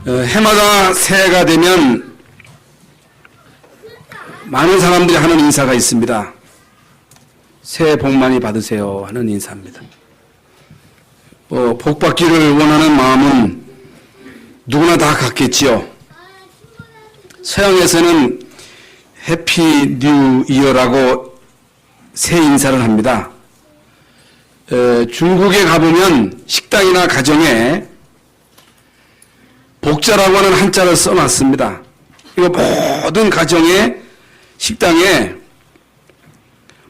해마다 새해가 되면 많은 사람들이 하는 인사가 있습니다. 새해 복 많이 받으세요 하는 인사입니다. 복 받기를 원하는 마음은 누구나 다 갖겠지요. 서양에서는 해피 뉴 이어라고 새해 인사를 합니다. 중국에 가보면 식당이나 가정에 복자라고 하는 한자를 써놨습니다. 이거 모든 가정에 식당에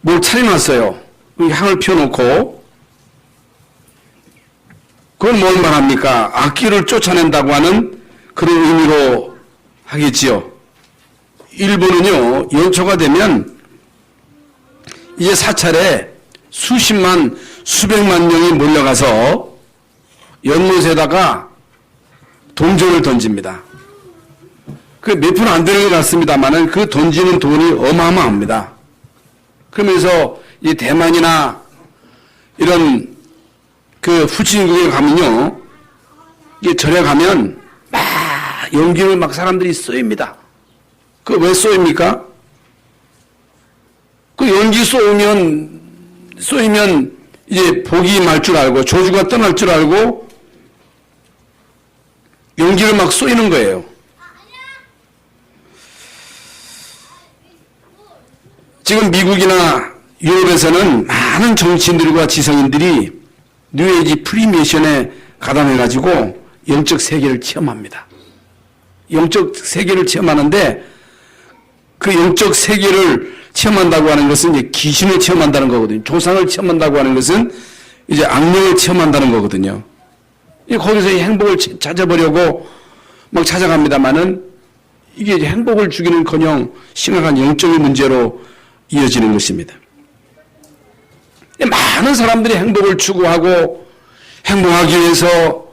뭘 차려놨어요. 향을 피워놓고 그건 뭘 말합니까? 악귀를 쫓아낸다고 하는 그런 의미로 하겠지요. 일본은요, 연초가 되면 이제 사찰에 수십만, 수백만 명이 몰려가서 연못에다가 동전을 던집니다. 그 몇 푼 안 되는 것 같습니다만은 그 던지는 돈이 어마어마합니다. 그러면서 이 대만이나 이런 그 후진국에 가면요, 이게 절에 가면 막 연기를 막 사람들이 쏘입니다. 그 왜 쏘입니까? 그 연기 쏘이면 이제 복이 말 줄 알고 저주가 떠날 줄 알고 연기를 막 쏘이는 거예요. 지금 미국이나 유럽에서는 많은 정치인들과 지성인들이 뉴에이지 프리미션에 가담해가지고 영적 세계를 체험합니다. 영적 세계를 체험하는데 그 영적 세계를 체험한다고 하는 것은 이제 귀신을 체험한다는 거거든요. 조상을 체험한다고 하는 것은 이제 악령을 체험한다는 거거든요. 거기서 이 행복을 찾아보려고 막 찾아갑니다만은 이게 이제 행복을 주기는커녕 심각한 영적인 문제로 이어지는 것입니다. 많은 사람들이 행복을 추구하고 행복하기 위해서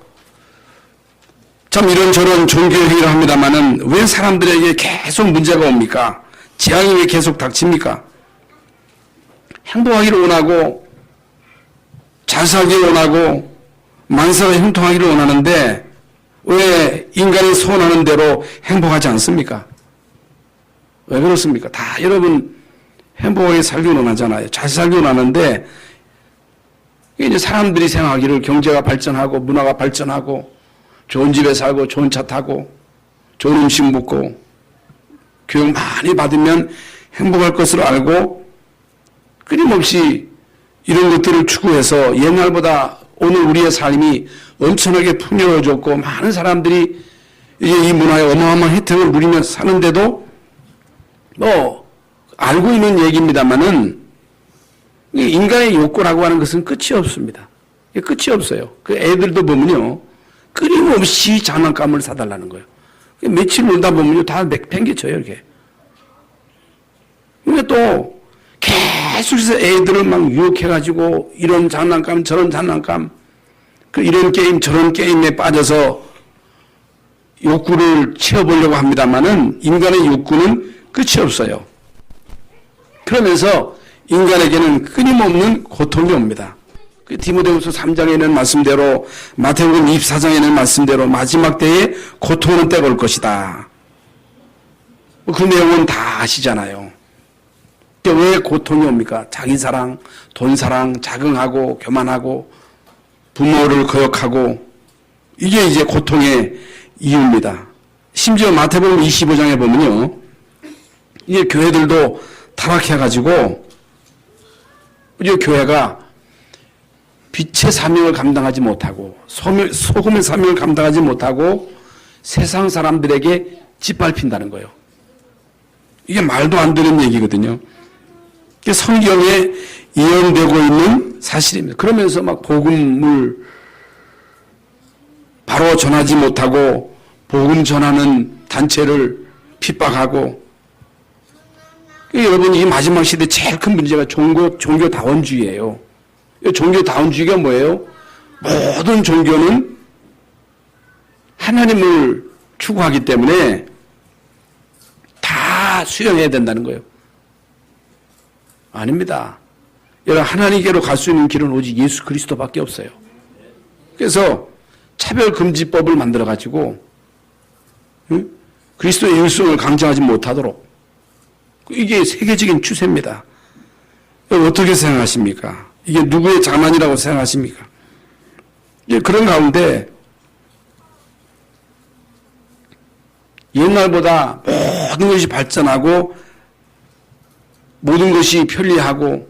참 이런저런 종교행위를 합니다만은 왜 사람들에게 계속 문제가 옵니까? 재앙이 왜 계속 닥칩니까? 행복하기를 원하고 잘 살기를 원하고 만사가 형통하기를 원하는데 왜 인간이 소원하는 대로 행복하지 않습니까? 왜 그렇습니까? 다 여러분 행복하게 살기를 원하잖아요. 잘 살기를 원하는데 이제 사람들이 생각하기를 경제가 발전하고 문화가 발전하고 좋은 집에 살고 좋은 차 타고 좋은 음식 먹고 교육 많이 받으면 행복할 것으로 알고 끊임없이 이런 것들을 추구해서 옛날보다 오늘 우리의 삶이 엄청나게 풍요로워졌고 많은 사람들이 이제 이 문화의 어마어마한 혜택을 누리며 사는데도 알고 있는 얘기입니다만은 인간의 욕구라고 하는 것은 끝이 없습니다. 끝이 없어요. 그 애들도 보면요, 끊임없이 장난감을 사달라는 거예요. 며칠 놀다 보면요, 다 팽개쳐요, 이렇게. 근데 또 계속해서 애들을 막 유혹해가지고 이런 장난감, 저런 장난감, 이런 게임, 저런 게임에 빠져서 욕구를 채워보려고 합니다만은 인간의 욕구는 끝이 없어요. 그러면서 인간에게는 끊임없는 고통이 옵니다. 디모데후서 3장에 있는 말씀대로 마태복음 24장에 있는 말씀대로 마지막 때에 고통은 때가 올 것이다. 그 내용은 다 아시잖아요. 왜 고통이 옵니까? 자기 사랑, 돈 사랑, 자긍하고 교만하고 부모를 거역하고 이게 이제 고통의 이유입니다. 심지어 마태복음 25장에 보면요, 이게 교회들도 타락해가지고 이제 교회가 빛의 사명을 감당하지 못하고 소금의 사명을 감당하지 못하고 세상 사람들에게 짓밟힌다는 거예요. 이게 말도 안 되는 얘기거든요. 이게 성경에 예언되고 있는 사실입니다. 그러면서 막 복음을 바로 전하지 못하고 복음 전하는 단체를 핍박하고, 여러분 이 마지막 시대 제일 큰 문제가 종교다원주의예요. 종교다원주의가 뭐예요? 모든 종교는 하나님을 추구하기 때문에 다 수용해야 된다는 거예요. 아닙니다. 여러분 하나님께로 갈 수 있는 길은 오직 예수 그리스도밖에 없어요. 그래서 차별금지법을 만들어가지고 그리스도의 일성을 강조하지 못하도록. 이게 세계적인 추세입니다. 어떻게 생각하십니까? 이게 누구의 자만이라고 생각하십니까? 그런 가운데 옛날보다 모든 것이 발전하고 모든 것이 편리하고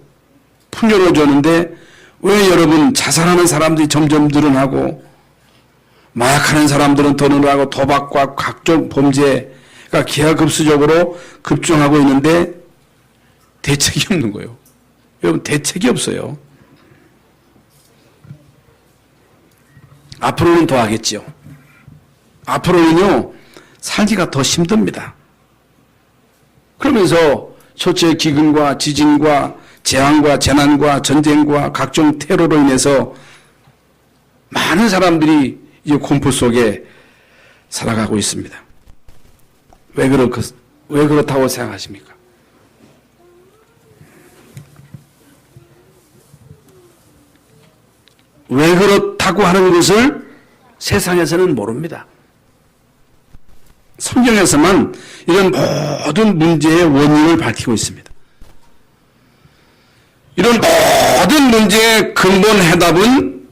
풍요로워졌는데 왜 여러분 자살하는 사람들이 점점 늘어나고 마약하는 사람들은 더 늘어나고 도박과 각종 범죄가 기하급수적으로 급증하고 있는데 대책이 없는 거예요. 여러분 대책이 없어요. 앞으로는 더 하겠지요. 앞으로는요 살기가 더 힘듭니다. 그러면서 초체 기근과 지진과 재앙과 재난과 전쟁과 각종 테러로 인해서 많은 사람들이 이제 공포 속에 살아가고 있습니다. 왜 그렇다고 생각하십니까? 왜 그렇다고 하는 것을 세상에서는 모릅니다. 성경에서만 이런 모든 문제의 원인을 밝히고 있습니다. 이런 모든 문제의 근본 해답은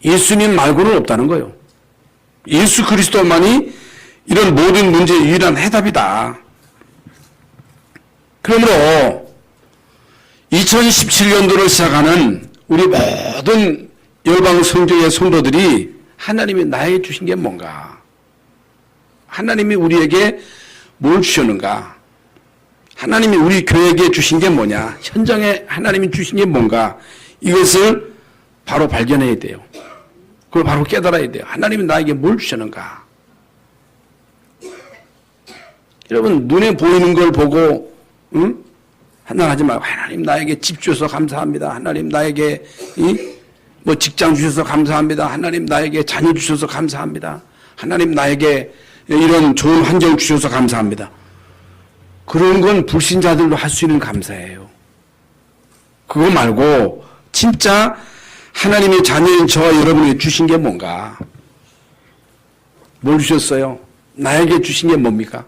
예수님 말고는 없다는 거예요. 예수 그리스도만이 이런 모든 문제의 유일한 해답이다. 그러므로 2017년도를 시작하는 우리 모든 열방 성도의 성도들이 하나님이 나에게 주신 게 뭔가? 하나님이 우리에게 뭘 주셨는가? 하나님이 우리 교회에게 주신 게 뭐냐? 현장에 하나님이 주신 게 뭔가? 이것을 바로 발견해야 돼요. 그걸 바로 깨달아야 돼요. 하나님이 나에게 뭘 주셨는가? 여러분 눈에 보이는 걸 보고 판단하지 말고 하나님 나에게 집 주셔서 감사합니다. 하나님 나에게 뭐 직장 주셔서 감사합니다. 하나님 나에게 자녀 주셔서 감사합니다. 하나님 나에게 이런 좋은 환경 주셔서 감사합니다. 그런 건 불신자들도 할 수 있는 감사예요. 그거 말고 진짜 하나님의 자녀인 저와 여러분에게 주신 게 뭔가? 뭘 주셨어요? 나에게 주신 게 뭡니까?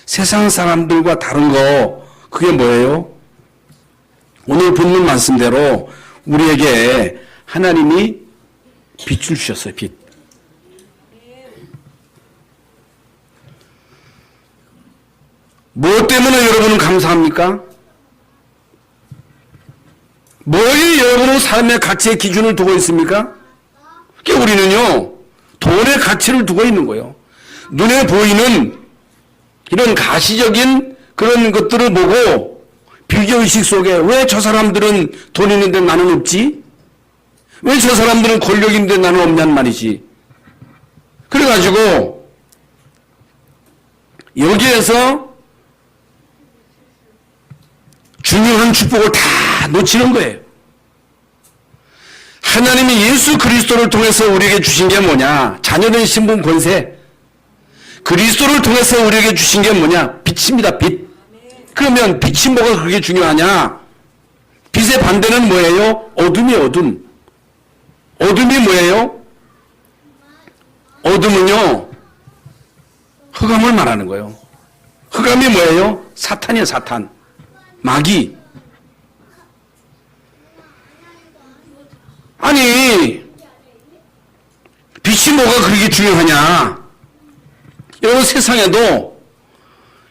세상 사람들과 다른 거 그게 뭐예요? 오늘 본문 말씀대로 우리에게 하나님이 빛을 주셨어요. 빛. 무엇 때문에 여러분은 감사합니까? 뭐에 여러분은 삶의 가치의 기준을 두고 있습니까? 그러니까 우리는요 돈의 가치를 두고 있는 거예요. 눈에 보이는 이런 가시적인 그런 것들을 보고 비교의식 속에 왜 저 사람들은 돈 있는데 나는 없지? 왜 저 사람들은 권력 있는데 나는 없냔 말이지. 그래가지고 여기에서 중요한 축복을 다 놓치는 거예요. 하나님이 예수 그리스도를 통해서 우리에게 주신 게 뭐냐? 자녀된 신분 권세. 그리스도를 통해서 우리에게 주신 게 뭐냐? 빛입니다. 빛. 그러면 빛이 뭐가 그렇게 중요하냐? 빛의 반대는 뭐예요? 어둠이 어둠. 어둠이 뭐예요? 어둠은요 흑암을 말하는 거예요. 흑암이 뭐예요? 사탄이에요. 사탄. 마귀. 아니 빛이 뭐가 그렇게 중요하냐? 여러분 세상에도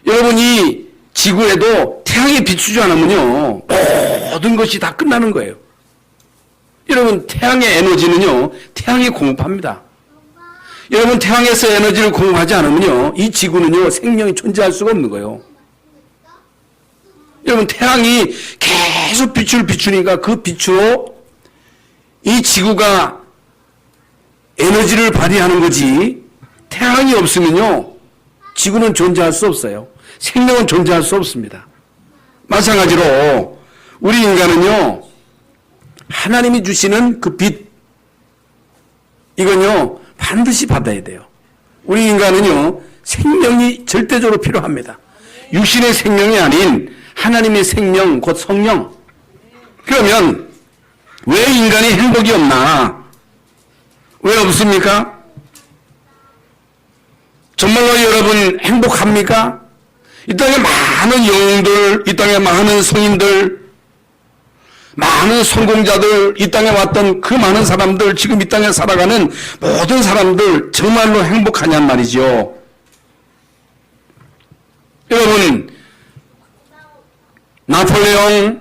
여러분이 지구에도 태양이 비추지 않으면요 모든 것이 다 끝나는 거예요. 여러분 태양의 에너지는요 태양이 공급합니다. 여러분 태양에서 에너지를 공급하지 않으면요 이 지구는요 생명이 존재할 수가 없는 거예요. 여러분 태양이 계속 빛을 비추니까 그 빛으로 이 지구가 에너지를 발휘하는 거지 태양이 없으면요 지구는 존재할 수 없어요. 생명은 존재할 수 없습니다. 마찬가지로 우리 인간은요 하나님이 주시는 그 빛 이건요 반드시 받아야 돼요. 우리 인간은요 생명이 절대적으로 필요합니다. 육신의 생명이 아닌 하나님의 생명 곧 성령. 그러면 왜 인간이 행복이 없나? 왜 없습니까? 정말로 여러분 행복합니까? 이 땅에 많은 영웅들, 이 땅에 많은 성인들, 많은 성공자들, 이 땅에 왔던 그 많은 사람들, 지금 이 땅에 살아가는 모든 사람들 정말로 행복하냔 말이죠. 여러분, 나폴레옹,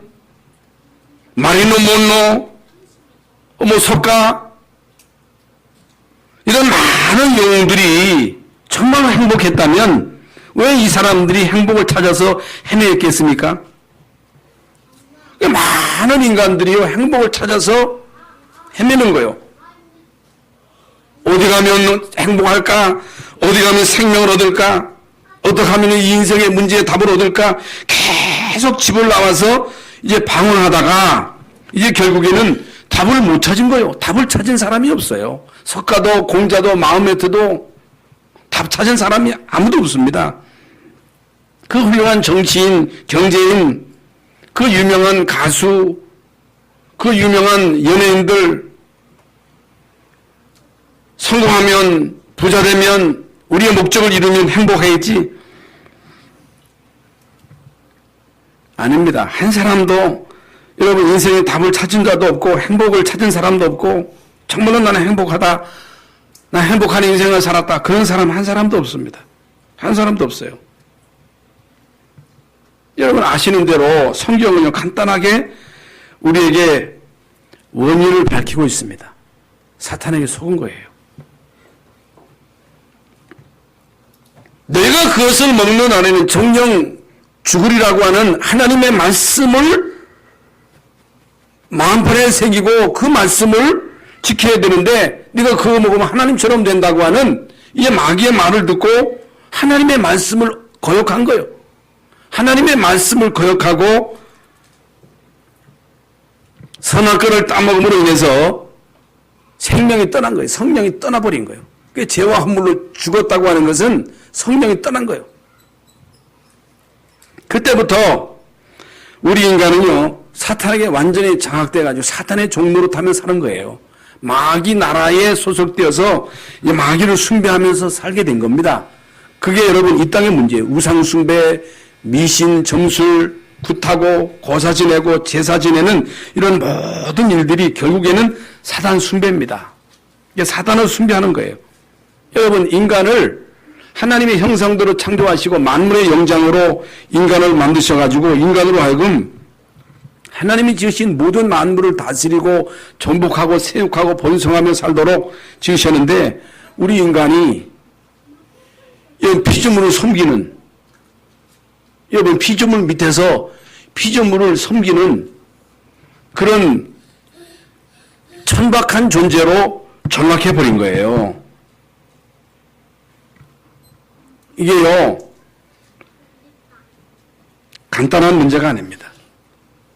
마릴린 몬로, 석가, 이런 많은 영웅들이 정말로 행복했다면 왜 이 사람들이 행복을 찾아서 헤매했겠습니까? 많은 인간들이요, 행복을 찾아서 헤매는 거예요. 어디 가면 행복할까? 어디 가면 생명을 얻을까? 어떻게 하면 이 인생의 문제에 답을 얻을까? 계속 집을 나와서 이제 방황하다가 이제 결국에는 답을 못 찾은 거예요. 답을 찾은 사람이 없어요. 석가도 공자도 마음메트도 답 찾은 사람이 아무도 없습니다. 그 훌륭한 정치인, 경제인, 그 유명한 가수, 그 유명한 연예인들, 성공하면, 부자 되면, 우리의 목적을 이루면 행복해야지. 아닙니다. 한 사람도 여러분 인생의 답을 찾은 자도 없고 행복을 찾은 사람도 없고 정말로 나는 행복하다, 나 행복한 인생을 살았다, 그런 사람 한 사람도 없습니다. 한 사람도 없어요. 여러분 아시는 대로 성경은요 간단하게 우리에게 원인을 밝히고 있습니다. 사탄에게 속은 거예요. 내가 그것을 먹는 안에는 정령 죽으리라고 하는 하나님의 말씀을 마음판에 새기고 그 말씀을 지켜야 되는데 네가 그거 먹으면 하나님처럼 된다고 하는 이 마귀의 말을 듣고 하나님의 말씀을 거역한 거예요. 하나님의 말씀을 거역하고 선악 과를 따먹음으로 인해서 생명이 떠난 거예요. 성령이 떠나버린 거예요. 그 죄와 허물로 죽었다고 하는 것은 성령이 떠난 거예요. 그때부터 우리 인간은요 사탄에게 완전히 장악돼가지고 사탄의 종로로 타며 사는 거예요. 마귀 나라에 소속되어서 마귀를 숭배하면서 살게 된 겁니다. 그게 여러분 이 땅의 문제예요. 우상 숭배, 미신, 점술, 굿하고 고사 지내고 제사 지내는 이런 모든 일들이 결국에는 사단 숭배입니다. 이게 사단을 숭배하는 거예요. 여러분 인간을 하나님의 형상대로 창조하시고 만물의 영장으로 인간을 만드셔가지고 인간으로 하여금 하나님이 지으신 모든 만물을 다스리고 전복하고 세육하고 번성하며 살도록 지으셨는데 우리 인간이 피조물을 섬기는 여러분 피조물 밑에서 피조물을 섬기는 그런 천박한 존재로 전락해버린 거예요. 이게요 간단한 문제가 아닙니다.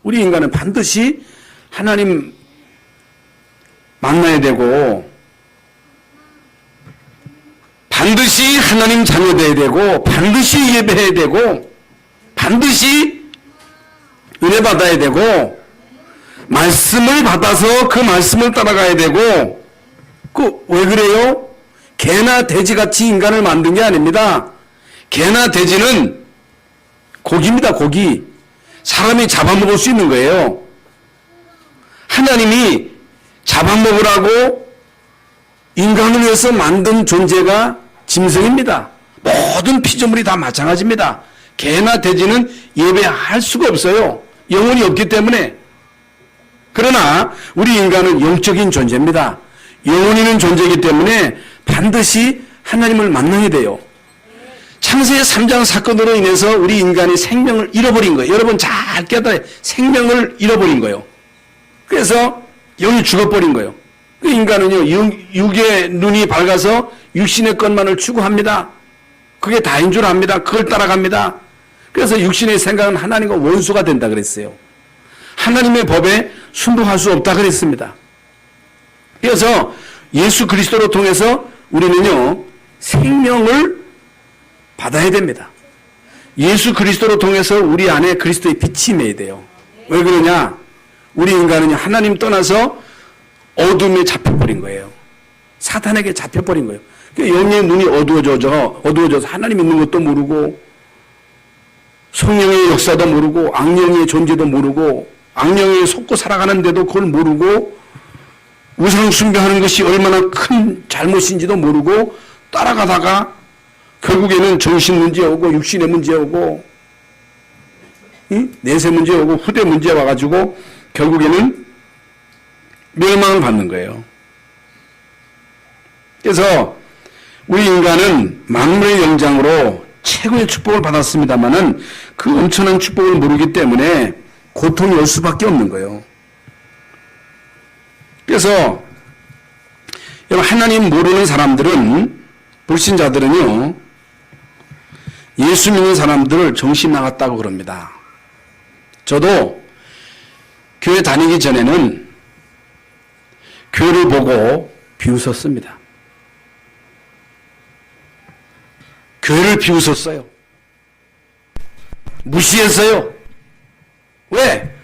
우리 인간은 반드시 하나님 만나야 되고 반드시 하나님 자녀 되어야 되고 반드시 예배해야 되고 반드시 은혜 받아야 되고 말씀을 받아서 그 말씀을 따라가야 되고 왜 그래요? 개나 돼지같이 인간을 만든 게 아닙니다. 개나 돼지는 고기입니다. 고기. 사람이 잡아먹을 수 있는 거예요. 하나님이 잡아먹으라고 인간을 위해서 만든 존재가 짐승입니다. 모든 피조물이 다 마찬가지입니다. 개나 돼지는 예배할 수가 없어요. 영혼이 없기 때문에. 그러나 우리 인간은 영적인 존재입니다. 영혼이 있는 존재이기 때문에 반드시 하나님을 만나야 돼요. 창세기 3장 사건으로 인해서 우리 인간이 생명을 잃어버린 거예요. 여러분 잘 깨달아요. 생명을 잃어버린 거예요. 그래서 영이 죽어버린 거예요. 그 인간은요 육의 눈이 밝아서 육신의 것만을 추구합니다. 그게 다인 줄 압니다. 그걸 따라갑니다. 그래서 육신의 생각은 하나님과 원수가 된다 그랬어요. 하나님의 법에 순종할 수 없다 그랬습니다. 그래서 예수 그리스도를 통해서 우리는요 생명을 받아야 됩니다. 예수 그리스도를 통해서 우리 안에 그리스도의 빛이 임해야 돼요. 왜 그러냐? 우리 인간은 하나님 떠나서 어둠에 잡혀버린 거예요. 사탄에게 잡혀버린 거예요. 영의 눈이 어두워져서 하나님 있는 것도 모르고 성령의 역사도 모르고 악령의 존재도 모르고 악령에 속고 살아가는데도 그걸 모르고 우상 숭배하는 것이 얼마나 큰 잘못인지도 모르고 따라가다가 결국에는 정신 문제 오고 육신의 문제 오고 내세 문제 오고 후대 문제 와가지고 결국에는 멸망을 받는 거예요. 그래서 우리 인간은 만물의 영장으로 최고의 축복을 받았습니다만은 그 엄청난 축복을 모르기 때문에 고통이 올 수밖에 없는 거예요. 그래서 여러분 하나님 모르는 사람들은 불신자들은요 예수 믿는 사람들을 정신 나갔다고 그럽니다. 저도 교회 다니기 전에는 교회를 보고 비웃었습니다. 교회를 비웃었어요. 무시했어요. 왜?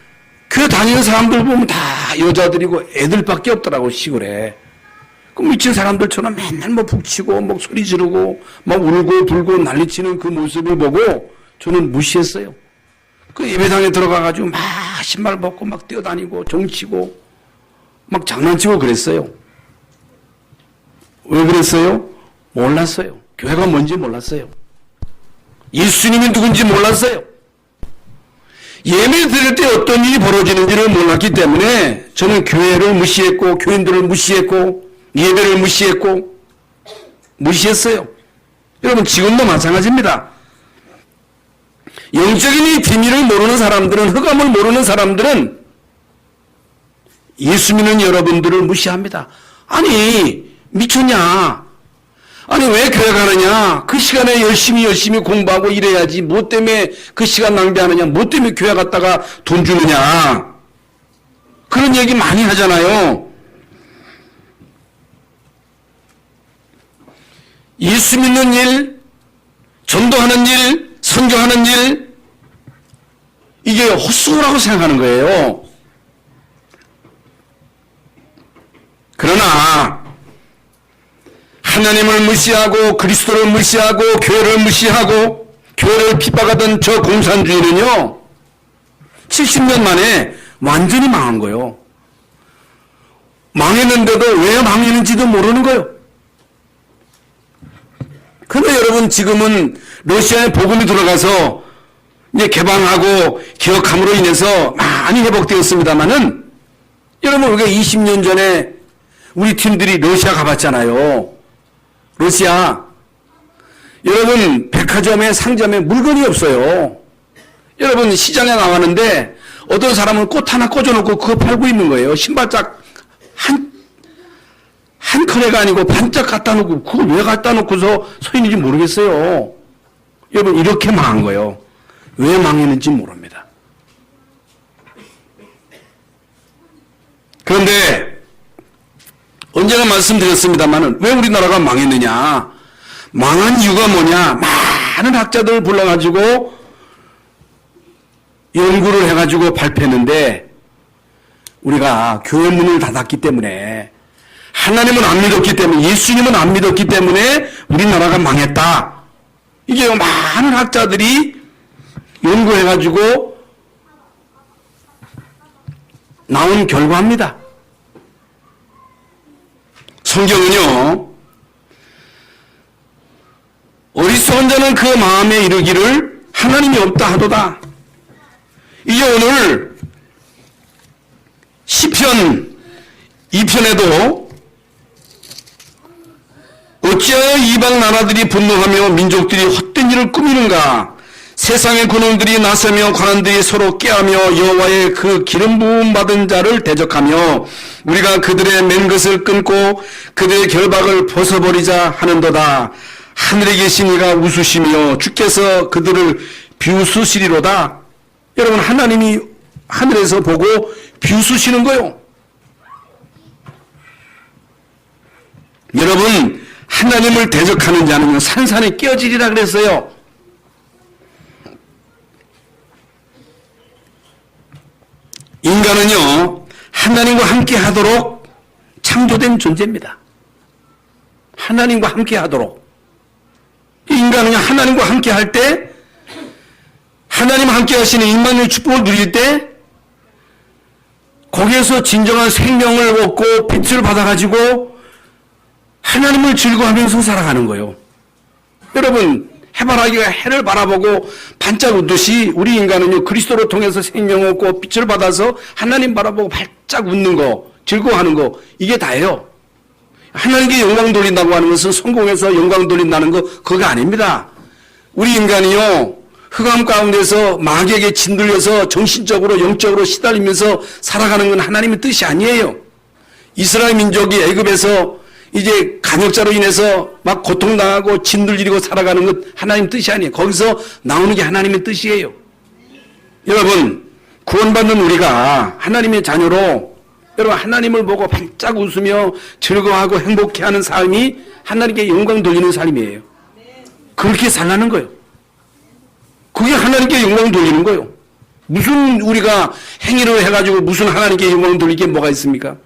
교회 다니는 사람들 보면 다 여자들이고 애들밖에 없더라고 시골에. 그 미친 사람들처럼 맨날 뭐 북치고 뭐 소리 지르고 막 울고 불고 난리치는 그 모습을 보고 저는 무시했어요. 그 예배당에 들어가가지고 막 신발 벗고 막 뛰어다니고 종치고 막 장난치고 그랬어요. 왜 그랬어요? 몰랐어요. 교회가 뭔지 몰랐어요. 예수님이 누군지 몰랐어요. 예배 드릴 때 어떤 일이 벌어지는지를 몰랐기 때문에 저는 교회를 무시했고 교인들을 무시했고 예배를 무시했어요. 여러분 지금도 마찬가지입니다. 영적인 이 비밀을 모르는 사람들은 흑암을 모르는 사람들은 예수 믿는 여러분들을 무시합니다. 아니 미쳤냐? 아니 왜 교회 가느냐? 그 시간에 열심히 공부하고 일해야지. 뭐 때문에 그 시간 낭비하느냐? 뭐 때문에 교회 갔다가 돈 주느냐? 그런 얘기 많이 하잖아요. 예수 믿는 일, 전도하는 일, 선교하는 일 이게 헛수고라고 생각하는 거예요. 그러나 하나님을 무시하고 그리스도를 무시하고 교회를 무시하고 교회를 핍박하던 저 공산주의는요 70년 만에 완전히 망한 거예요. 망했는데도 왜 망했는지도 모르는 거예요. 그런데 여러분 지금은 러시아에 복음이 들어가서 이제 개방하고 개혁함으로 인해서 많이 회복되었습니다만은 여러분 우리가 20년 전에 우리 팀들이 러시아 가봤잖아요. 러시아 여러분 백화점에 상점에 물건이 없어요. 여러분 시장에 나왔는데 어떤 사람은 꽃 하나 꽂아놓고 그거 팔고 있는 거예요. 신발짝 한 커레가 아니고 반짝 갖다 놓고 그걸 왜 갖다 놓고서 서 있는지 모르겠어요. 여러분 이렇게 망한 거예요. 왜 망했는지 모릅니다. 그런데 언제나 말씀드렸습니다만 왜 우리나라가 망했느냐? 망한 이유가 뭐냐? 많은 학자들을 불러가지고 연구를 해가지고 발표했는데 우리가 교회 문을 닫았기 때문에 하나님은 안 믿었기 때문에 예수님은 안 믿었기 때문에 우리나라가 망했다. 이게 많은 학자들이 연구해가지고 나온 결과입니다. 성경은요 어리석은 자는 그 마음에 이르기를 하나님이 없다 하도다. 이제 오늘 시편 2편에도 어찌하여 이방 나라들이 분노하며 민족들이 헛된 일을 꾸미는가? 세상의 군왕들이 나서며 관원들이 서로 꾀하며 여호와의 그 기름 부음 받은 자를 대적하며 우리가 그들의 맨 것을 끊고 그들의 결박을 벗어버리자 하는도다. 하늘에 계신 이가 웃으시며 주께서 그들을 비웃으시리로다. 여러분 하나님이 하늘에서 보고 비웃으시는 거요. 여러분 하나님을 대적하는 자는 산산에 깨어지리라 그랬어요. 인간은요 하나님과 함께 하도록 창조된 존재입니다. 하나님과 함께 하도록. 인간은 하나님과 함께 할 때, 하나님 함께 하시는 임마누엘 축복을 누릴 때, 거기에서 진정한 생명을 얻고 빛을 받아가지고 하나님을 즐거워하면서 살아가는 거예요. 여러분, 해바라기가 해를 바라보고 반짝 웃듯이 우리 인간은요, 그리스도를 통해서 생명 얻고 빛을 받아서 하나님 바라보고 발짝 웃는 거, 즐거워하는 거, 이게 다예요. 하나님께 영광 돌린다고 하는 것은 성공해서 영광 돌린다는 거, 그거 아닙니다. 우리 인간이요, 흑암 가운데서 마귀에게 짓눌려서 정신적으로 영적으로 시달리면서 살아가는 건 하나님의 뜻이 아니에요. 이스라엘 민족이 애굽에서 이제 간역자로 인해서 막 고통당하고 짓눌리고 살아가는 것 하나님 뜻이 아니에요. 거기서 나오는 게 하나님의 뜻이에요. 여러분, 구원받는 우리가 하나님의 자녀로 여러분 하나님을 보고 반짝 웃으며 즐거워하고 행복해하는 삶이 하나님께 영광 돌리는 삶이에요. 그렇게 살라는 거예요. 그게 하나님께 영광 돌리는 거예요. 무슨 우리가 행위를 해가지고 무슨 하나님께 영광 돌릴 게 뭐가 있습니까?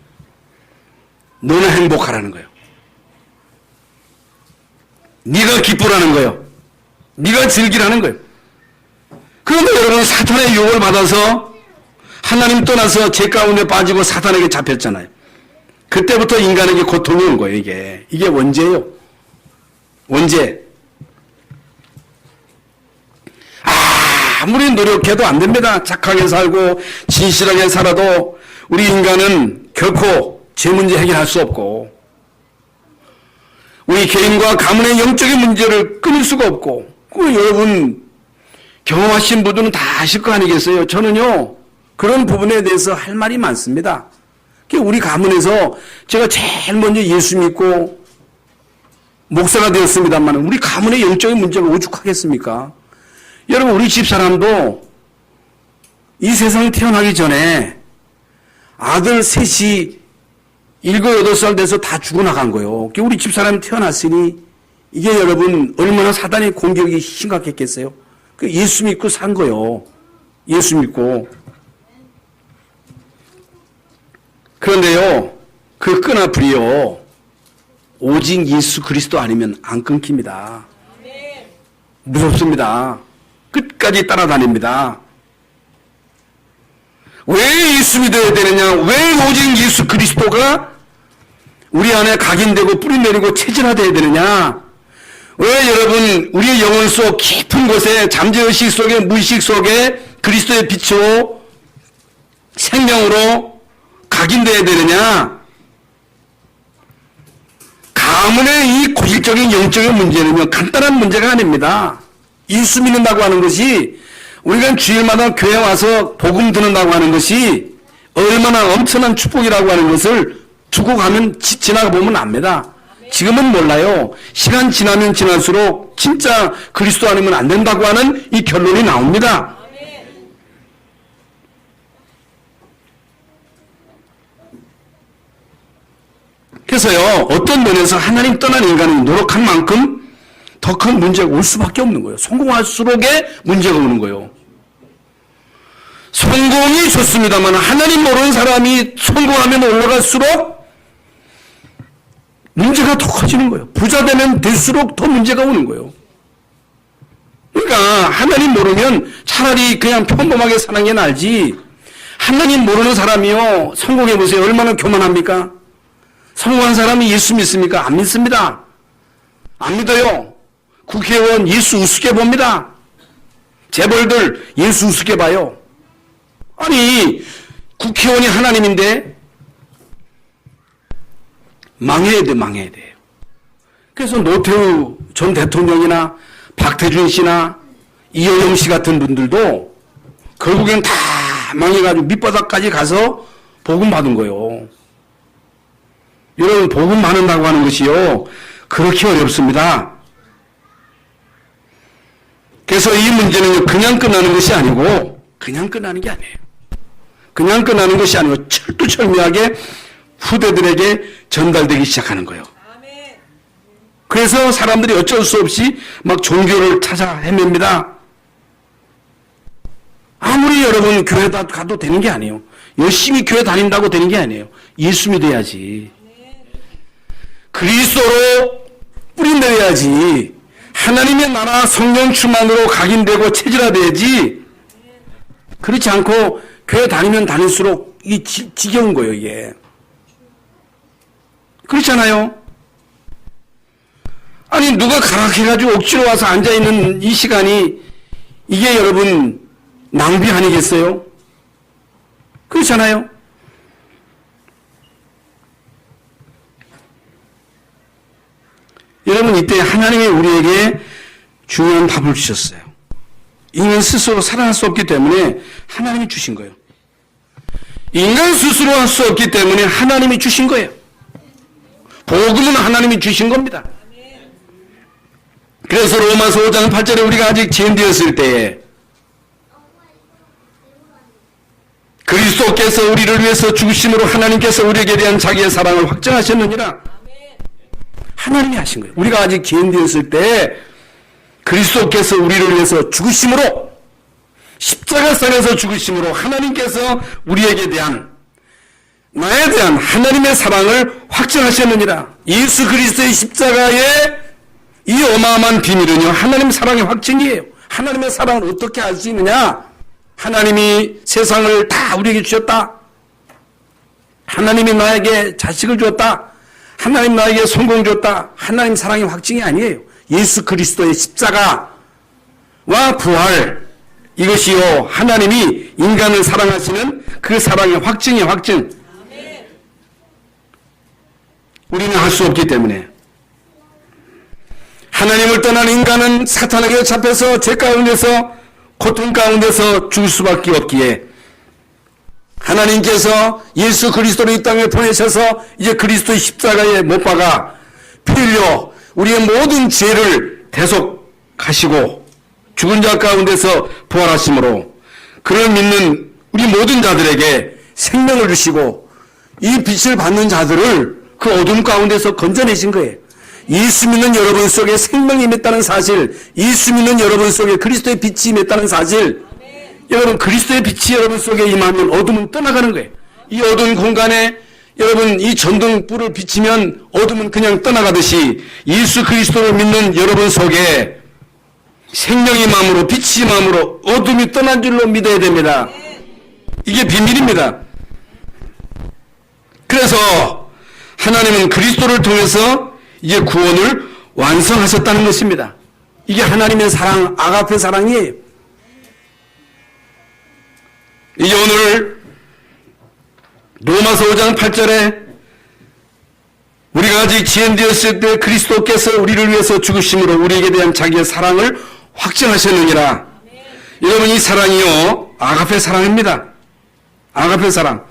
너는 행복하라는 거예요. 네가 기쁘라는 거예요. 네가 즐기라는 거예요. 그런데 여러분 사탄의 유혹을 받아서 하나님 떠나서 죄 가운데 빠지고 사탄에게 잡혔잖아요. 그때부터 인간에게 고통이 온 거예요. 이게 원죄예요. 원죄. 아무리 노력해도 안 됩니다. 착하게 살고 진실하게 살아도 우리 인간은 결코 죄 문제 해결할 수 없고 우리 개인과 가문의 영적인 문제를 끊을 수가 없고 여러분 경험하신 분들은 다 아실 거 아니겠어요? 저는요 그런 부분에 대해서 할 말이 많습니다. 우리 가문에서 제가 제일 먼저 예수 믿고 목사가 되었습니다만 우리 가문의 영적인 문제가 오죽하겠습니까? 여러분 우리 집사람도 이 세상에 태어나기 전에 아들 셋이 7, 8살 돼서 다 죽어나간 거예요. 우리 집사람이 태어났으니 이게 여러분 얼마나 사단의 공격이 심각했겠어요. 예수 믿고 산 거예요. 예수 믿고. 그런데요 그 끈아풀이요 오직 예수 그리스도 아니면 안 끊깁니다. 무섭습니다. 끝까지 따라다닙니다. 왜 예수 믿어야 되느냐? 왜 오직 예수 그리스도가 우리 안에 각인되고 뿌리내리고 체질화되어야 되느냐? 왜 여러분 우리의 영혼 속 깊은 곳에 잠재의식 속에 무의식 속에 그리스도의 빛으로 생명으로 각인되어야 되느냐? 가문의 이 고질적인 영적인 문제는요 간단한 문제가 아닙니다. 예수 믿는다고 하는 것이 우리가 주일마다 교회 와서 복음 듣는다고 하는 것이 얼마나 엄청난 축복이라고 하는 것을 두고 가면 지나가 보면 압니다. 지금은 몰라요. 시간 지나면 지날수록 진짜 그리스도 아니면 안 된다고 하는 이 결론이 나옵니다. 그래서요 어떤 면에서 하나님 떠난 인간은 노력한 만큼 더 큰 문제가 올 수밖에 없는 거예요. 성공할수록의 문제가 오는 거예요. 성공이 좋습니다만 하나님 모르는 사람이 성공하면 올라갈수록 문제가 더 커지는 거예요. 부자 되면 될수록 더 문제가 오는 거예요. 그러니까 하나님 모르면 차라리 그냥 평범하게 사는 게 나을지 하나님 모르는 사람이요 성공해보세요. 얼마나 교만합니까? 성공한 사람이 예수 믿습니까? 안 믿습니다. 안 믿어요. 국회의원 예수 우습게 봅니다. 재벌들 예수 우습게 봐요. 아니 국회의원이 하나님인데 망해야 돼. 망해야 돼요. 그래서 노태우 전 대통령이나 박태준 씨나 이효영 씨 같은 분들도 결국엔 다 망해가지고 밑바닥까지 가서 복음 받은 거예요. 여러분 복음 받는다고 하는 것이요 그렇게 어렵습니다. 그래서 이 문제는 그냥 끝나는 것이 아니고 그냥 끝나는 게 아니에요. 그냥 끝나는 것이 아니고 철두철미하게 후대들에게 전달되기 시작하는 거예요. 그래서 사람들이 어쩔 수 없이 막 종교를 찾아 헤맵니다. 아무리 여러분 교회 가도 되는 게 아니에요. 열심히 교회 다닌다고 되는 게 아니에요. 예수 믿어야지. 그리스도로 뿌리 내려야지. 하나님의 나라 성령 충만으로 각인되고 체질화돼야지. 그렇지 않고 교회 다니면 다닐수록 이 지겨운 거예요, 이게. 그렇잖아요. 아니 누가 가락해가지고 억지로 와서 앉아있는 이 시간이 이게 여러분 낭비 아니겠어요? 그렇잖아요. 여러분 이때 하나님이 우리에게 중요한 답을 주셨어요. 인간 스스로 살아날 수 없기 때문에 하나님이 주신 거예요. 인간 스스로 할 수 없기 때문에 하나님이 주신 거예요. 복음은 하나님이 주신 겁니다. 그래서 로마서 5장 8절에 우리가 아직 죄인되었을 때에 그리스도께서 우리를 위해서 죽으심으로 하나님께서 우리에게 대한 자기의 사랑을 확증하셨느니라. 하나님이 하신 거예요. 우리가 아직 죄인되었을 때 그리스도께서 우리를 위해서 죽으심으로, 십자가상에서 죽으심으로 하나님께서 우리에게 대한, 나에 대한 하나님의 사랑을 확증하셨느니라. 예수 그리스도의 십자가의 이 어마어마한 비밀은요, 하나님 사랑의 확증이에요. 하나님의 사랑을 어떻게 알 수 있느냐? 하나님이 세상을 다 우리에게 주셨다. 하나님이 나에게 자식을 주었다. 하나님 나에게 성공 줬다. 하나님 사랑의 확증이 아니에요. 예수 그리스도의 십자가와 부활, 이것이요 하나님이 인간을 사랑하시는 그 사랑의 확증의 확증. 우리는 할 수 없기 때문에. 하나님을 떠난 인간은 사탄에게 잡혀서 죄 가운데서, 고통 가운데서 죽을 수밖에 없기에 하나님께서 예수 그리스도를 이 땅에 보내셔서 이제 그리스도의 십자가에 못 박아 피 흘려 우리의 모든 죄를 대속하시고 죽은 자 가운데서 부활하심으로 그를 믿는 우리 모든 자들에게 생명을 주시고 이 빛을 받는 자들을 그 어둠 가운데서 건져내신 거예요. 예수 믿는 여러분 속에 생명이 임했다는 사실, 예수 믿는 여러분 속에 그리스도의 빛이 임했다는 사실, 여러분 그리스도의 빛이 여러분 속에 임하면 어둠은 떠나가는 거예요. 이 어두운 공간에 여러분 이 전등불을 비치면 어둠은 그냥 떠나가듯이 예수 그리스도를 믿는 여러분 속에 생명의 마음으로, 빛의 마음으로 어둠이 떠난 줄로 믿어야 됩니다. 이게 비밀입니다. 그래서 하나님은 그리스도를 통해서 이제 구원을 완성하셨다는 것입니다. 이게 하나님의 사랑, 아가페 사랑이에요. 이제 오늘 로마서 5장 8절에 우리가 아직 지연되었을 때 그리스도께서 우리를 위해서 죽으심으로 우리에게 대한 자기의 사랑을 확증하셨느니라. 여러분 이 사랑이요 아가페 사랑입니다. 아가페 사랑.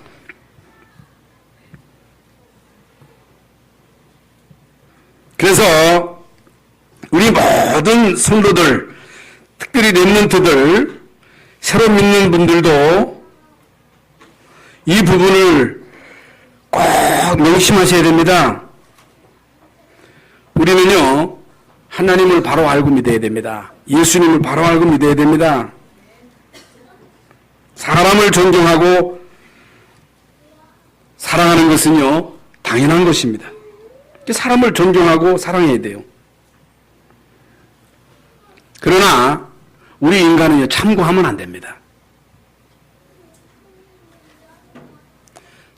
그래서 우리 모든 성도들, 특별히 렘넌트들, 새로 믿는 분들도 이 부분을 꼭 명심하셔야 됩니다. 우리는요 하나님을 바로 알고 믿어야 됩니다. 예수님을 바로 알고 믿어야 됩니다. 사람을 존경하고 사랑하는 것은요 당연한 것입니다. 사람을 존경하고 사랑해야 돼요. 그러나 우리 인간은요 참고하면 안 됩니다.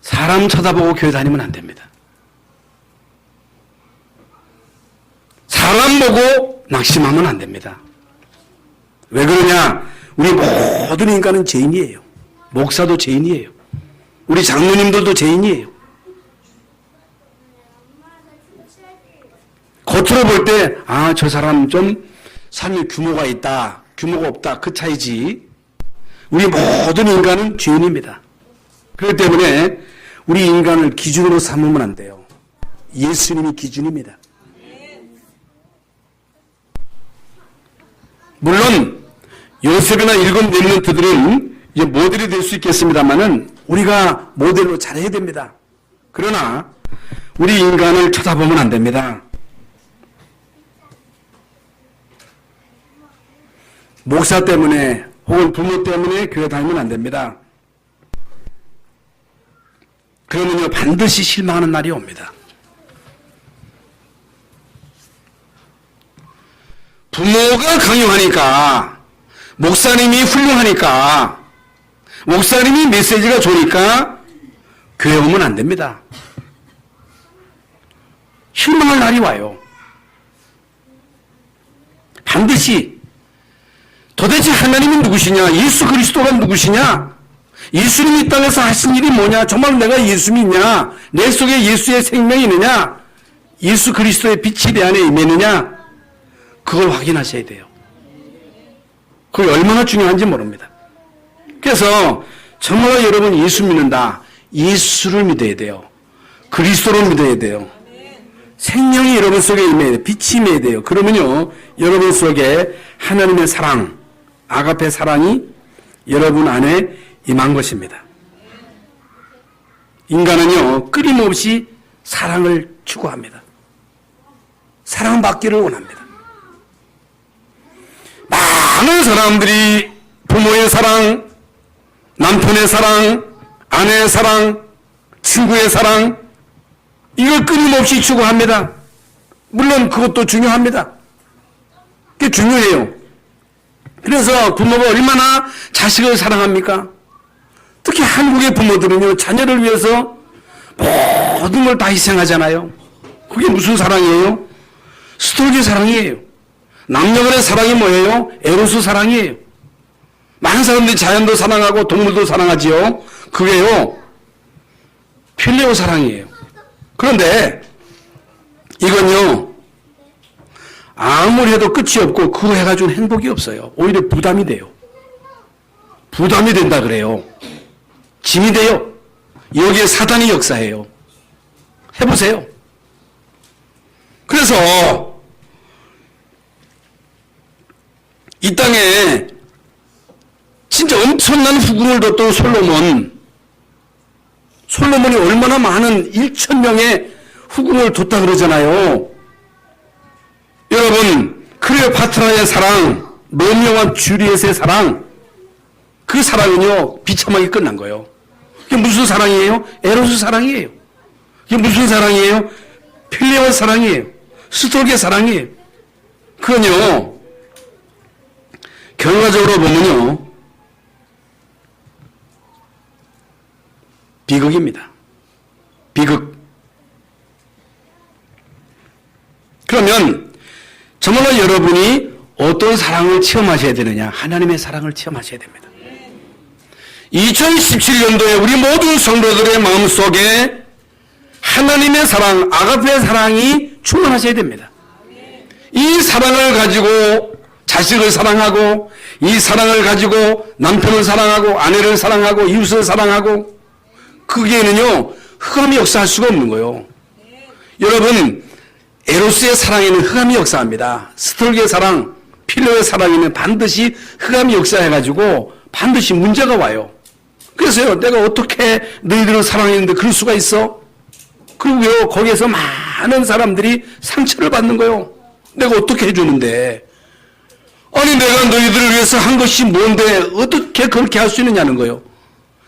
사람 쳐다보고 교회 다니면 안 됩니다. 사람 보고 낙심하면 안 됩니다. 왜 그러냐? 우리 모든 인간은 죄인이에요. 목사도 죄인이에요. 우리 장로님들도 죄인이에요. 겉으로 볼 때, 아, 저 사람 좀 삶의 규모가 있다, 규모가 없다, 그 차이지. 우리 모든 인간은 죄인입니다. 그렇기 때문에 우리 인간을 기준으로 삼으면 안 돼요. 예수님이 기준입니다. 물론 요셉이나 일곱 렘넌트들은 이제 모델이 될 수 있겠습니다만은 우리가 모델로 잘해야 됩니다. 그러나 우리 인간을 쳐다보면 안 됩니다. 목사 때문에 혹은 부모 때문에 교회 다니면 안 됩니다. 그러면요 반드시 실망하는 날이 옵니다. 부모가 강요하니까, 목사님이 훌륭하니까, 목사님이 메시지가 좋으니까 교회 오면 안 됩니다. 실망할 날이 와요. 반드시 도대체 하나님이 누구시냐? 예수 그리스도가 누구시냐? 예수님이 이 땅에서 하신 일이 뭐냐? 정말 내가 예수 믿냐? 내 속에 예수의 생명이 있느냐? 예수 그리스도의 빛이 내 안에 임했느냐? 그걸 확인하셔야 돼요. 그게 얼마나 중요한지 모릅니다. 그래서 정말로 여러분 예수 믿는다. 예수를 믿어야 돼요. 그리스도를 믿어야 돼요. 생명이 여러분 속에 임해야 돼요. 빛이 임해야 돼요. 그러면요, 여러분 속에 하나님의 사랑, 아가페 사랑이 여러분 안에 임한 것입니다. 인간은요, 끊임없이 사랑을 추구합니다. 사랑받기를 원합니다. 많은 사람들이 부모의 사랑, 남편의 사랑, 아내의 사랑, 친구의 사랑, 이걸 끊임없이 추구합니다. 물론 그것도 중요합니다. 그게 중요해요. 그래서 부모가 얼마나 자식을 사랑합니까? 특히 한국의 부모들은요, 자녀를 위해서 모든 걸 다 희생하잖아요. 그게 무슨 사랑이에요? 스토리의 사랑이에요. 남녀간의 사랑이 뭐예요? 에로스 사랑이에요. 많은 사람들이 자연도 사랑하고 동물도 사랑하지요. 그게요, 필레오 사랑이에요. 그런데 이건요, 아무리 해도 끝이 없고 그거 해가지고는 행복이 없어요. 오히려 부담이 돼요. 부담이 된다 그래요. 짐이 돼요. 여기에 사단이 역사해요. 해보세요. 그래서 이 땅에 진짜 엄청난 후궁을 뒀던 솔로몬이 얼마나 많은 1,000명의 후궁을 뒀다 그러잖아요. 여러분, 클레오파트라의 사랑, 로미오와 줄리엣의 사랑, 그 사랑은요, 비참하게 끝난 거예요. 그게 무슨 사랑이에요? 에로스 사랑이에요. 그게 무슨 사랑이에요? 필레오 사랑이에요. 스토르게 사랑이에요. 그건요, 결과적으로 보면요, 비극입니다. 비극. 그러면 정말로 여러분이 어떤 사랑을 체험하셔야 되느냐? 하나님의 사랑을 체험하셔야 됩니다. 2017년도에 우리 모든 성도들의 마음속에 하나님의 사랑, 아가페의 사랑이 충만하셔야 됩니다. 이 사랑을 가지고 자식을 사랑하고, 이 사랑을 가지고 남편을 사랑하고, 아내를 사랑하고, 이웃을 사랑하고, 거기에는요, 흑암이 역사할 수가 없는 거예요. 여러분, 에로스의 사랑에는 흑암이 역사합니다. 스톨기의 사랑, 필로의 사랑에는 반드시 흑암이 역사해가지고 반드시 문제가 와요. 그래서요, 내가 어떻게 너희들을 사랑했는데 그럴 수가 있어? 그리고요, 거기에서 많은 사람들이 상처를 받는 거예요. 내가 어떻게 해주는데? 아니, 내가 너희들을 위해서 한 것이 뭔데 어떻게 그렇게 할 수 있느냐는 거예요.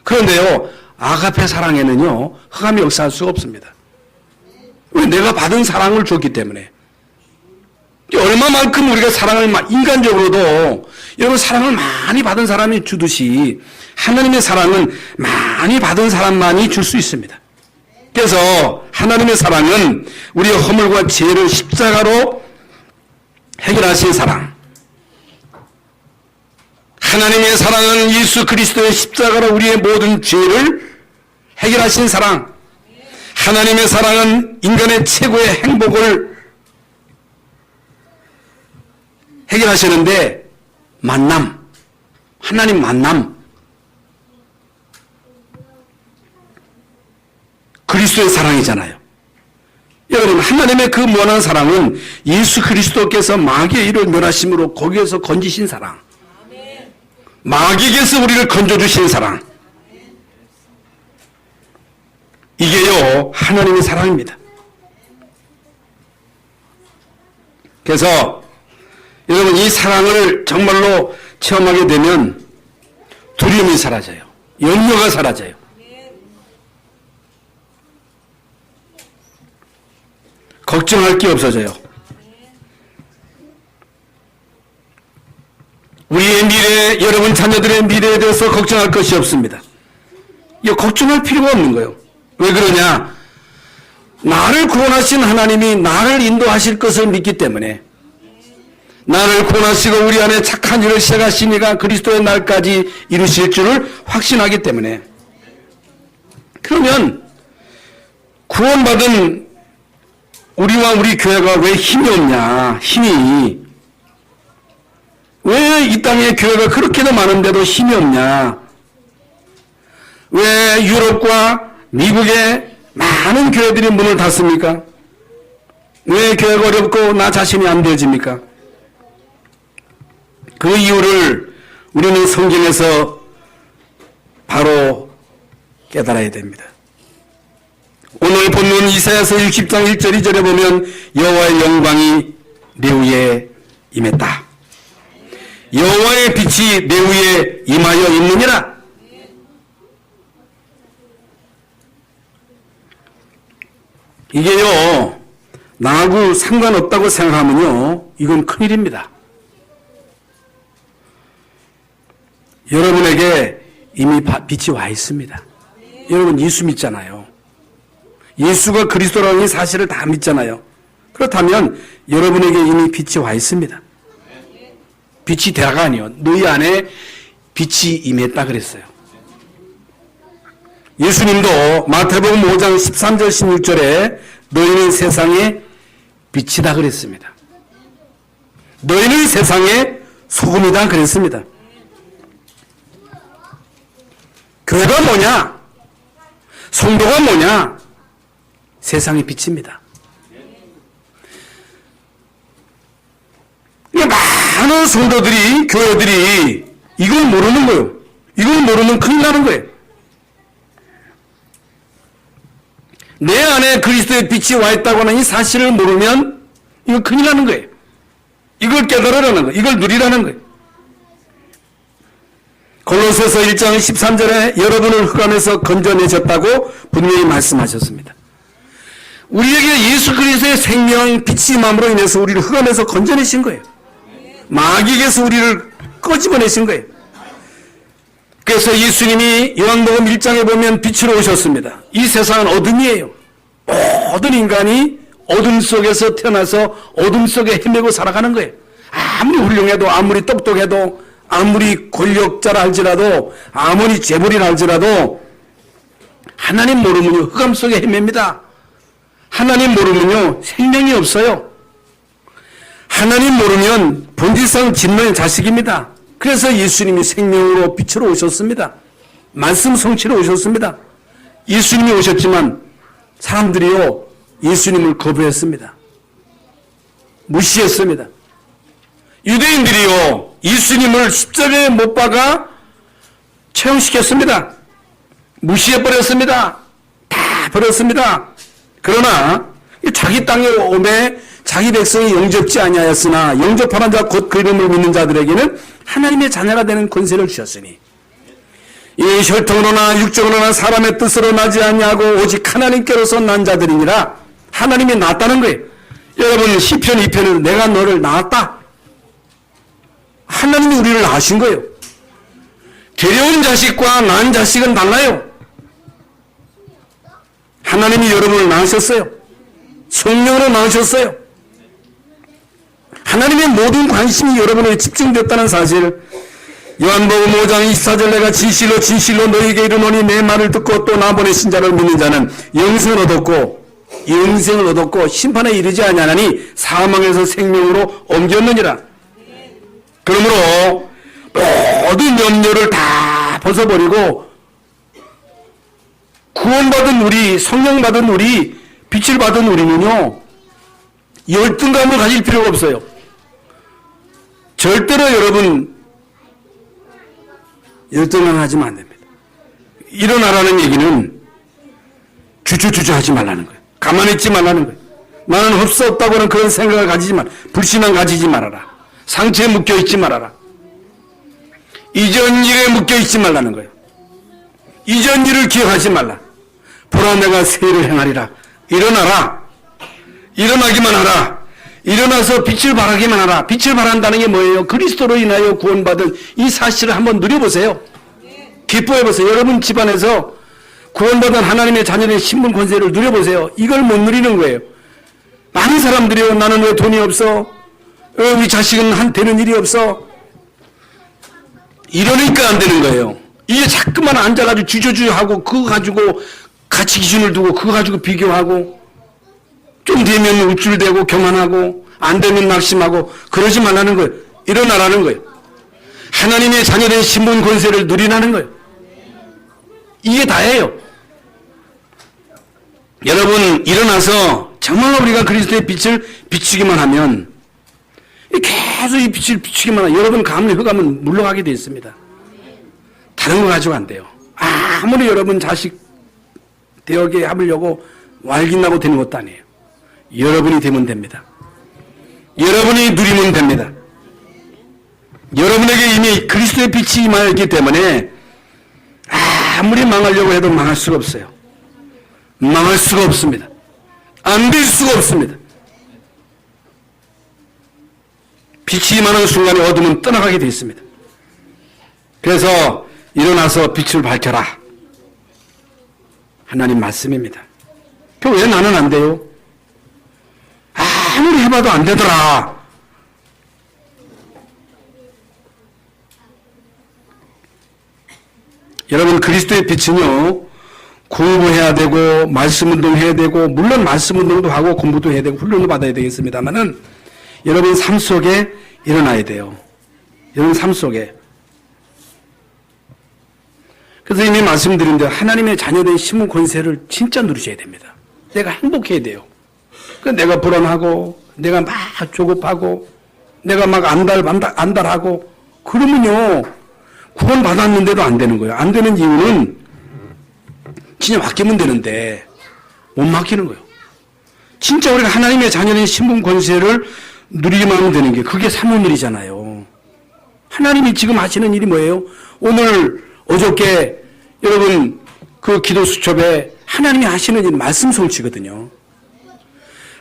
그런데요, 아가페 사랑에는요, 흑암이 역사할 수가 없습니다. 왜? 내가 받은 사랑을 줬기 때문에. 얼마만큼 우리가 사랑을, 인간적으로도 여러분 사랑을 많이 받은 사람이 주듯이 하나님의 사랑은 많이 받은 사람만이 줄 수 있습니다. 그래서 하나님의 사랑은 우리의 허물과 죄를 십자가로 해결하신 사랑. 하나님의 사랑은 예수 그리스도의 십자가로 우리의 모든 죄를 해결하신 사랑. 하나님의 사랑은 인간의 최고의 행복을 해결하시는데 만남, 하나님 만남, 그리스도의 사랑이잖아요. 여러분, 하나님의 그 무한한 사랑은 예수 그리스도께서 마귀의 일을 멸하심으로 거기에서 건지신 사랑, 마귀에게서 우리를 건져주신 사랑, 이게요, 하나님의 사랑입니다. 그래서 여러분, 이 사랑을 정말로 체험하게 되면 두려움이 사라져요. 염려가 사라져요. 걱정할 게 없어져요. 우리의 미래, 여러분 자녀들의 미래에 대해서 걱정할 것이 없습니다. 이거 걱정할 필요가 없는 거예요. 왜 그러냐? 나를 구원하신 하나님이 나를 인도하실 것을 믿기 때문에, 나를 구원하시고 우리 안에 착한 일을 시작하신 이가 그리스도의 날까지 이루실 줄을 확신하기 때문에, 그러면 구원받은 우리와 우리 교회가 왜 힘이 없냐? 힘이 왜 이 땅에 교회가 그렇게도 많은데도 힘이 없냐? 왜 유럽과 미국의 많은 교회들이 문을 닫습니까? 왜 교회가 어렵고 나 자신이 안 되어집니까? 그 이유를 우리는 성경에서 바로 깨달아야 됩니다. 오늘 본문 이사야서 60장 1절 2절에 보면 여호와의 영광이 내 위에 임했다. 여호와의 빛이 내 위에 임하여 있느니라. 이게요, 나하고 상관없다고 생각하면요, 이건 큰일입니다. 여러분에게 이미 빛이 와 있습니다. 여러분 예수 믿잖아요. 예수가 그리스도라는 사실을 다 믿잖아요. 그렇다면 여러분에게 이미 빛이 와 있습니다. 빛이 대화가 아니요, 너희 안에 빛이 임했다 그랬어요. 예수님도 마태복음 5장 13절 16절에 너희는 세상의 빛이다 그랬습니다. 너희는 세상의 소금이다 그랬습니다. 교회가 뭐냐? 성도가 뭐냐? 세상의 빛입니다. 많은 성도들이, 교회들이 이걸 모르는 거예요. 이걸 모르면 큰일 나는 거예요. 내 안에 그리스도의 빛이 와 있다고 하는 이 사실을 모르면 이거 큰일 나는 거예요. 이걸 깨달으라는 거예요. 이걸 누리라는 거예요. 골로새서 1장 13절에 여러분을 흑암에서 건져내셨다고 분명히 말씀하셨습니다. 우리에게 예수 그리스도의 생명 빛이 임함으로 인해서 우리를 흑암에서 건져내신 거예요. 마귀에게서 우리를 끄집어내신 거예요. 그래서 예수님이 요한복음 1장에 보면 빛으로 오셨습니다. 이 세상은 어둠이에요. 모든 인간이 어둠 속에서 태어나서 어둠 속에 헤매고 살아가는 거예요. 아무리 훌륭해도, 아무리 똑똑해도, 아무리 권력자라 할지라도, 아무리 재벌이라 할지라도 하나님 모르면요 흑암 속에 헤맵니다. 하나님 모르면요 생명이 없어요. 하나님 모르면 본질상 진노의 자식입니다. 그래서 예수님이 생명으로 빛으로 오셨습니다. 말씀 성취로 오셨습니다. 예수님이 오셨지만 사람들이요 예수님을 거부했습니다. 무시했습니다. 유대인들이요 예수님을 십자가에 못 박아 처형시켰습니다. 무시해버렸습니다. 다 버렸습니다. 그러나 자기 땅에 오매 자기 백성이 영접지 아니하였으나 영접하는 자 곧 그 이름을 믿는 자들에게는 하나님의 자녀가 되는 권세를 주셨으니 이 혈통으로나 육정으로나 사람의 뜻으로 나지 아니하고 오직 하나님께로서 난 자들이니라. 하나님이 낳았다는 거예요. 여러분 시편 2편은 내가 너를 낳았다. 하나님이 우리를 낳으신 거예요. 데려온 자식과 낳은 자식은 달라요. 하나님이 여러분을 낳으셨어요. 성령으로 낳으셨어요. 하나님의 모든 관심이 여러분에게 집중됐다는 사실, 요한복음 5장 24절 내가 진실로 진실로 너희에게 이르노니 내 말을 듣고 또 나 보내신 자를 믿는 자는 영생을 얻었고 심판에 이르지 아니하나니 사망에서 생명으로 옮겼느니라. 그러므로 모든 염려를 다 벗어버리고 구원받은 우리, 성령받은 우리, 빛을 받은 우리는요 열등감을 가질 필요가 없어요. 절대로 여러분 열등감 하시면 안 됩니다. 일어나라는 얘기는 주저주저 하지 말라는 거예요. 가만히 있지 말라는 거예요. 나는 할 수 없다고 하는 그런 생각을 가지지 말, 불신앙 가지지 말아라. 상처에 묶여있지 말아라. 이전 일에 묶여있지 말라는 거예요. 이전 일을 기억하지 말라. 보라 내가 새 일을 행하리라. 일어나라. 일어나기만 하라. 일어나서 빛을 발하기만 하라. 빛을 발한다는 게 뭐예요? 그리스도로 인하여 구원받은 이 사실을 한번 누려보세요. 기뻐해보세요. 여러분 집안에서 구원받은 하나님의 자녀의 신분 권세를 누려보세요. 이걸 못 누리는 거예요. 많은 사람들이요. 나는 왜 돈이 없어? 왜 우리 자식은 되는 일이 없어? 이러니까 안 되는 거예요. 이게 자꾸만 앉아가지고 주저주저하고 그거 가지고 가치 기준을 두고 그거 가지고 비교하고 좀 되면 우쭐대고 교만하고 안 되면 낙심하고 그러지 말라는 거예요. 일어나라는 거예요. 하나님의 자녀된 신분 권세를 누리라는 거예요. 이게 다예요. 여러분 일어나서 정말 우리가 그리스도의 빛을 비추기만 하면 계속 이 빛을 비추기만 하면 여러분 가문의 흑암은 물러가게 되어 있습니다. 다른 거 가지고 안 돼요. 아무리 여러분 자식 되게 하려고 왈긴나고 되는 것도 아니에요. 여러분이 되면 됩니다. 여러분이 누리면 됩니다. 여러분에게 이미 그리스도의 빛이 임하였기 때문에 아무리 망하려고 해도 망할 수가 없어요. 망할 수가 없습니다. 안 될 수가 없습니다. 빛이 임하는 순간에 어둠은 떠나가게 되어 있습니다. 그래서 일어나서 빛을 밝혀라. 하나님 말씀입니다. 왜 나는 안 돼요? 아무리 해봐도 안 되더라. 여러분 그리스도의 빛은요 공부해야 되고 말씀 운동해야 되고 물론 말씀 운동도 하고 공부도 해야 되고 훈련도 받아야 되겠습니다만은 여러분 삶 속에 일어나야 돼요. 여러분 삶 속에. 그래서 이미 말씀드린 대로 하나님의 자녀된 신분 권세를 진짜 누리셔야 됩니다. 내가 행복해야 돼요. 내가 불안하고 내가 막 조급하고 내가 막 안달하고 그러면요 구원 받았는데도 안 되는 거예요. 안 되는 이유는 진짜 맡기면 되는데 못 맡기는 거예요. 진짜 우리가 하나님의 자녀된 신분 권세를 누리기만 하면 되는 게 그게 사모일이잖아요. 하나님이 지금 하시는 일이 뭐예요? 오늘 어저께 여러분 그 기도 수첩에 하나님이 하시는 일 말씀 성취거든요.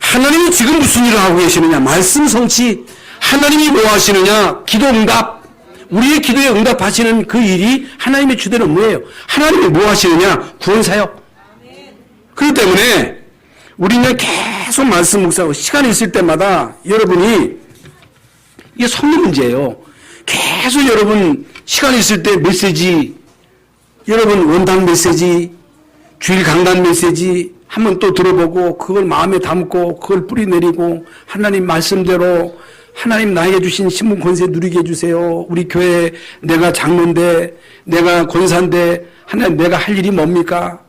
하나님이 지금 무슨 일을 하고 계시느냐? 말씀 성취. 하나님이 뭐 하시느냐? 기도 응답. 우리의 기도에 응답하시는 그 일이 하나님의 주된 업무예요. 하나님이 뭐 하시느냐? 구원 사역. 그렇기 때문에 우리는 계속 말씀 묵상하고 시간이 있을 때마다 여러분이 이게 성리 문제예요. 계속 여러분 시간이 있을 때 메시지 여러분 원당 메시지 주일 강단 메시지 한번 또 들어보고 그걸 마음에 담고 그걸 뿌리내리고 하나님 말씀대로 하나님 나에게 주신 신분 권세 누리게 해주세요. 우리 교회 내가 장로인데 내가 권사인데 하나님 내가 할 일이 뭡니까?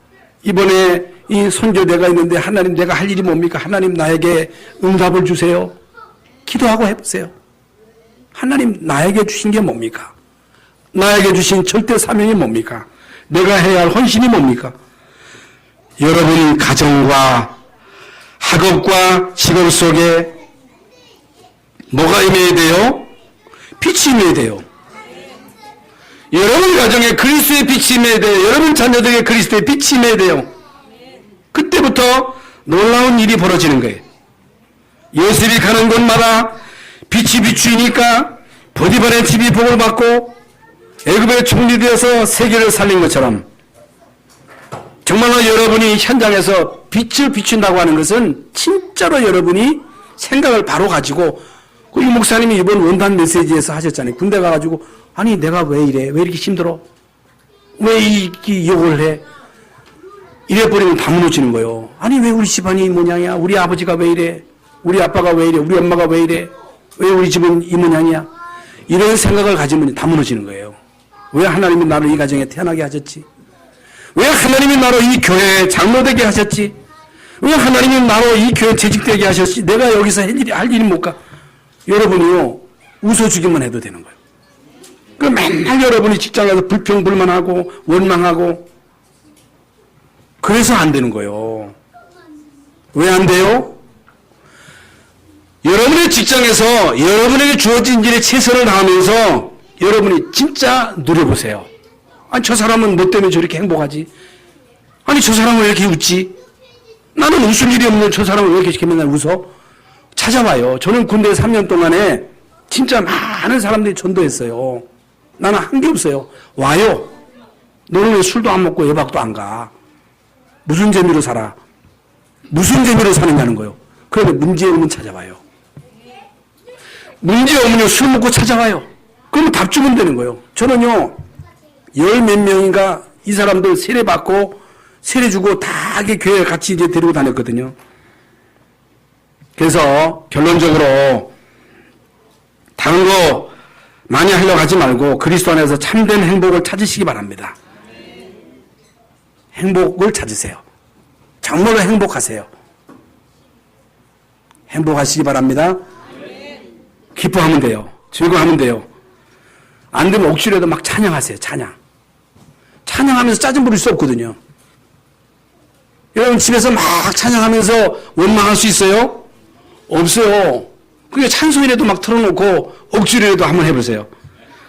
이번에 이 선교대가 있는데 하나님 내가 할 일이 뭡니까? 하나님 나에게 응답을 주세요. 기도하고 해보세요. 하나님 나에게 주신 게 뭡니까? 나에게 주신 절대 사명이 뭡니까? 내가 해야 할 헌신이 뭡니까? 여러분 가정과 학업과 직업 속에 뭐가 임해야 돼요? 빛이 임해야 돼요. 여러분 가정에 그리스도의 빛이 임해야 돼요. 여러분 자녀들에게 그리스도의 빛이 임해야 돼요. 그때부터 놀라운 일이 벌어지는 거예요. 요셉이 가는 곳마다 빛이 비추이니까 보디발의 집이 복을 받고 애굽의 총리 되어서 세계를 살린 것처럼 정말로 여러분이 현장에서 빛을 비춘다고 하는 것은 진짜로 여러분이 생각을 바로 가지고 이 목사님이 이번 원단 메시지에서 하셨잖아요. 군대 가가지고 아니 내가 왜 이래? 왜 이렇게 힘들어? 왜 이 욕을 해? 이래버리면 다 무너지는 거예요. 아니 왜 우리 집안이 이 모양이야? 우리 아버지가 왜 이래? 우리 아빠가 왜 이래? 우리 엄마가 왜 이래? 왜 우리 집은 이 모양이야? 이런 생각을 가지면 다 무너지는 거예요. 왜 하나님이 나를 이 가정에 태어나게 하셨지? 왜 하나님이 나로 이 교회에 장로되게 하셨지? 왜 하나님이 나로 이 교회에 재직되게 하셨지? 내가 여기서 할 일이 뭘까? 여러분이요 웃어주기만 해도 되는 거예요. 그 맨날 여러분이 직장에서 불평불만하고 원망하고 그래서 안 되는 거예요. 왜 안 돼요? 여러분의 직장에서 여러분에게 주어진 일에 최선을 다하면서 여러분이 진짜 누려보세요. 아니 저 사람은 뭐 때문에 저렇게 행복하지? 아니 저 사람은 왜 이렇게 웃지? 나는 웃을 일이 없는 저 사람은 왜 이렇게 맨날 웃어? 찾아와요. 저는 군대 3년 동안에 진짜 많은 사람들이 전도했어요. 나는 한 게 없어요. 와요. 너는 왜 술도 안 먹고 외박도 안 가? 무슨 재미로 살아? 무슨 재미로 사느냐는 거예요. 그런데 문제 없으면 찾아와요. 문제 없으면 술 먹고 찾아와요. 그러면 답 주면 되는 거예요. 저는요, 10몇 명인가 이 사람들 세례 받고 세례 주고 다 교회 같이 이제 데리고 다녔거든요. 그래서 결론적으로 다른 거 많이 하려고 하지 말고 그리스도 안에서 참된 행복을 찾으시기 바랍니다. 행복을 찾으세요. 정말로 행복하세요. 행복하시기 바랍니다. 기뻐하면 돼요. 즐거워하면 돼요. 안 되면 억지로라도 막 찬양하세요. 찬양. 찬양하면서 짜증 부릴 수 없거든요. 여러분 집에서 막 찬양하면서 원망할 수 있어요? 없어요. 그게 찬송이라도 막 틀어놓고 억지로라도 한번 해보세요.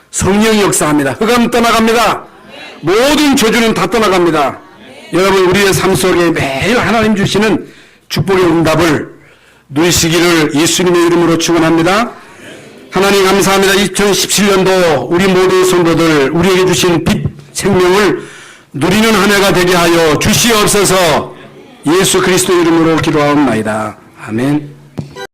성령이 역사합니다. 흑암 떠나갑니다. 모든 저주는 다 떠나갑니다. 여러분 우리의 삶 속에 매일 하나님 주시는 축복의 응답을 누리시기를 예수님의 이름으로 축원합니다. 하나님 감사합니다. 2017년도 우리 모든 성도들 우리에게 주신 빛 생명을 누리는 한 해가 되게 하여 주시옵소서. 예수 그리스도 이름으로 기도하옵나이다. 아멘.